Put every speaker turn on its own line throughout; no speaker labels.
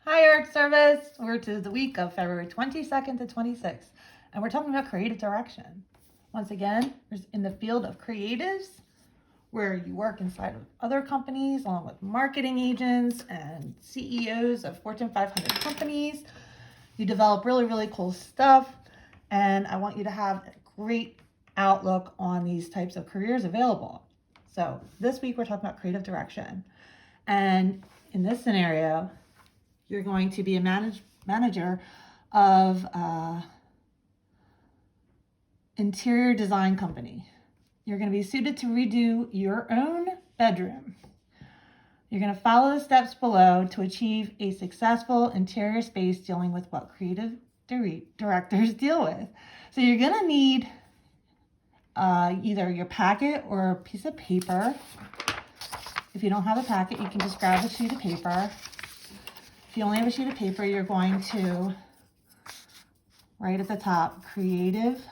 Hi, Art Service. We're to the week of February 22nd to 26th, and we're talking about creative direction. Once again, we're in the field of creatives, where you work inside of other companies along with marketing agents and CEOs of Fortune 500 companies. You develop really, really cool stuff, and I want you to have a great outlook on these types of careers available. So this week we're talking about creative direction. And in this scenario, you're going to be a manager of interior design company. You're going to be suited to redo your own bedroom. You're going to follow the steps below to achieve a successful interior space dealing with what creative directors deal with. So you're going to need either your packet or a piece of paper. If you don't have a packet, you can just grab a sheet of paper. If you only have a sheet of paper, you're going to write at the top, creative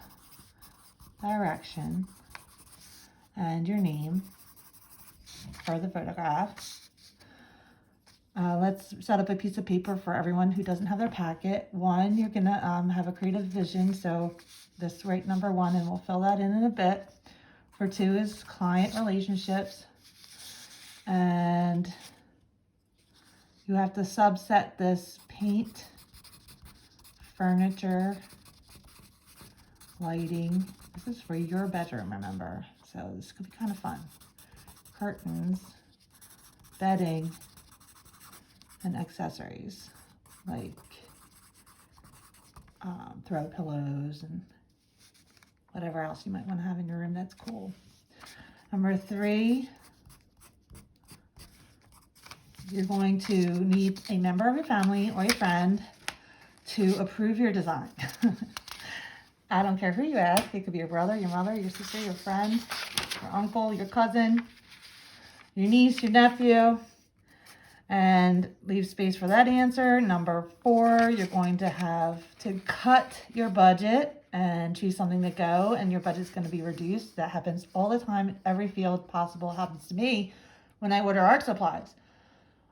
direction, and your name for the photograph. Let's set up a piece of paper for everyone who doesn't have their packet. One, you're gonna have a creative vision, so this write number 1, and we'll fill that in a bit. For 2 is client relationships, and you have to subset this paint, furniture, lighting. This is for your bedroom, remember? So this could be kind of fun. Curtains, bedding, and accessories like throw pillows and whatever else you might want to have in your room that's cool. Number 3, you're going to need a member of your family or your friend to approve your design. I don't care who you ask. It could be your brother, your mother, your sister, your friend, your uncle, your cousin, your niece, your nephew, and leave space for that answer. Number 4, you're going to have to cut your budget and choose something to go, and your budget's going to be reduced. That happens all the time in every field possible. It happens to me when I order art supplies.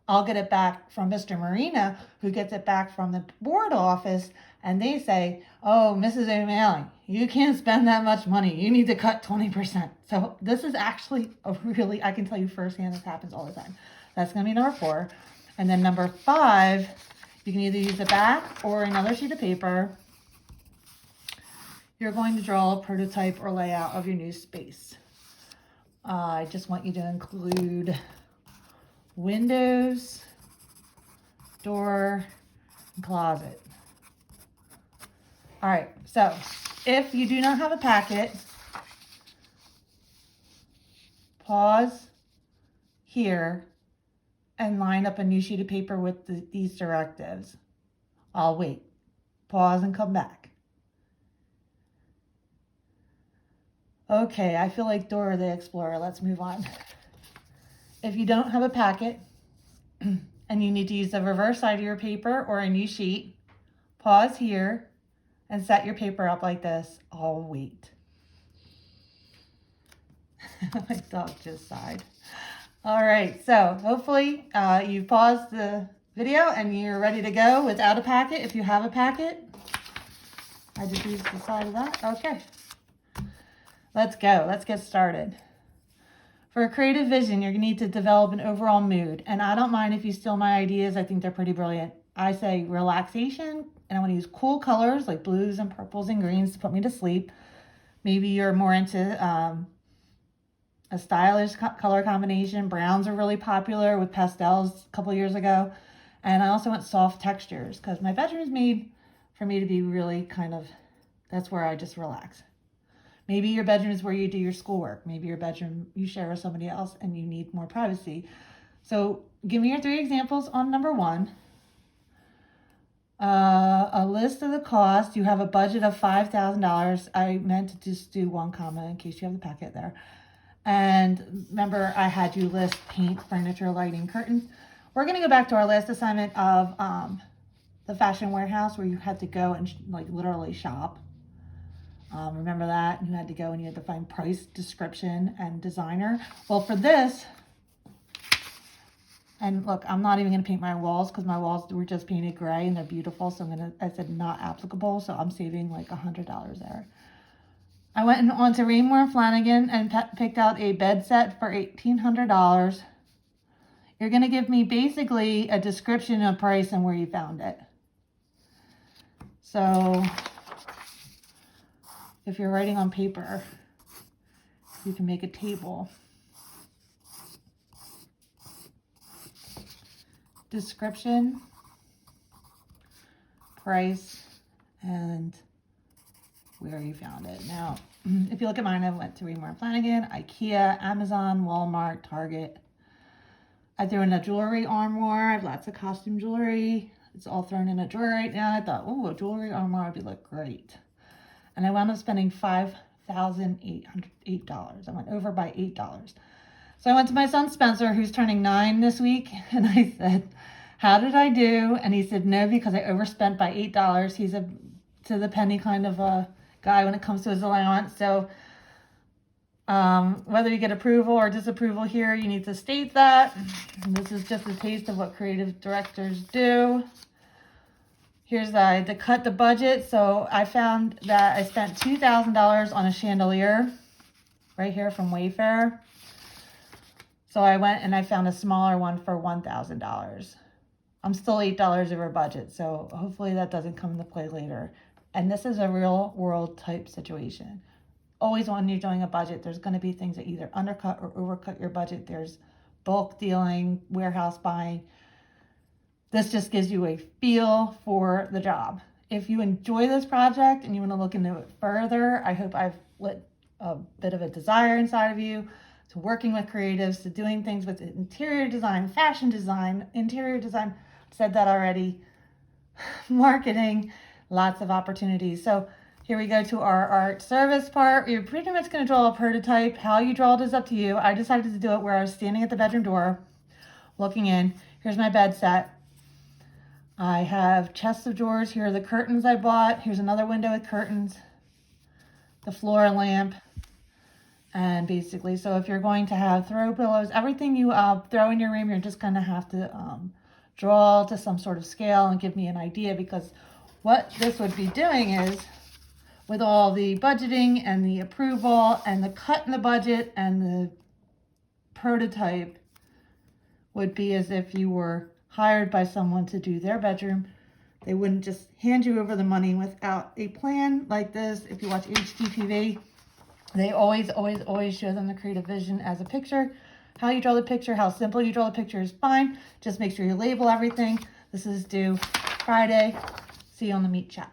I'll get it back from Mr. Marina, who gets it back from the board office, and they say, oh, Mrs. O'Malley, you can't spend that much money. You need to cut 20%. So this is actually I can tell you firsthand, this happens all the time. That's going to be number 4. And then number 5, you can either use the back or another sheet of paper. You're going to draw a prototype or layout of your new space. I just want you to include windows, door, and closet. All right, so if you do not have a packet, pause here and line up a new sheet of paper with these directives. I'll wait. Pause and come back. Okay, I feel like Dora the Explorer. Let's move on. If you don't have a packet and you need to use the reverse side of your paper or a new sheet, pause here and set your paper up like this. I'll wait. My dog just sighed. All right, so hopefully you paused the video and you're ready to go without a packet. If you have a packet, I just used the side of that. Okay, let's go. Let's get started. For a creative vision, you're going to need to develop an overall mood. And I don't mind if you steal my ideas. I think they're pretty brilliant. I say relaxation, and I want to use cool colors like blues and purples and greens to put me to sleep. Maybe you're more into a stylish color combination. Browns are really popular with pastels a couple years ago. And I also want soft textures because my bedroom is made for me to be really that's where I just relax. Maybe your bedroom is where you do your schoolwork. Maybe your bedroom you share with somebody else and you need more privacy. So give me your 3 examples on number 1. A list of the cost. You have a budget of $5,000. I meant to just do 1 comma in case you have the packet there. And remember, I had you list paint, furniture, lighting, curtains. We're going to go back to our last assignment of the Fashion Warehouse where you had to go and literally shop. Remember that? You had to go and you had to find price, description, and designer. Well, for this, And look, I'm not even going to paint my walls because my walls were just painted gray and they're beautiful. So I said not applicable. So I'm saving like $100 there. I went on to Raymour and Flanigan and picked out a bed set for $1,800. You're going to give me basically a description of price and where you found it. So if you're writing on paper, you can make a table. Description, price, and where you found it. Now, if you look at mine, I went to Raymour & Flanigan, IKEA, Amazon, Walmart, Target. I threw in a jewelry armoire. I have lots of costume jewelry. It's all thrown in a drawer right now. I thought, oh, a jewelry armoire would look great. And I wound up spending $5,808. I went over by $8. So I went to my son Spencer, who's turning 9 this week, and I said, how did I do? And he said, no, because I overspent by $8. He's a to the penny kind of a guy when it comes to his allowance. So whether you get approval or disapproval here, you need to state that. And this is just a taste of what creative directors do. Here's to cut the budget. So I found that I spent $2,000 on a chandelier right here from Wayfair. So I went and I found a smaller one for $1,000. I'm still $8 over budget, so hopefully that doesn't come into play later. And this is a real world type situation. Always when you're doing a budget, there's going to be things that either undercut or overcut your budget. There's bulk dealing, warehouse buying. This just gives you a feel for the job. If you enjoy this project and you want to look into it further, I hope I've lit a bit of a desire inside of you to working with creatives, to doing things with interior design, fashion design, interior design, said that already, marketing, lots of opportunities. So here we go to our art service part. You're pretty much going to draw a prototype. How you draw it is up to you. I decided to do it where I was standing at the bedroom door, looking in. Here's my bed set. I have chests of drawers. Here are the curtains I bought. Here's another window with curtains, the floor lamp. And basically, so if you're going to have throw pillows, everything you throw in your room, you're just going to have to draw to some sort of scale and give me an idea, because what this would be doing is, with all the budgeting and the approval and the cut in the budget and the prototype, would be as if you were hired by someone to do their bedroom. They wouldn't just hand you over the money without a plan like this. If you watch HGTV, they always show them the creative vision as a picture. How you draw the picture, how simple you draw the picture is fine. Just make sure you label everything. This is due Friday. See you on the meet chat.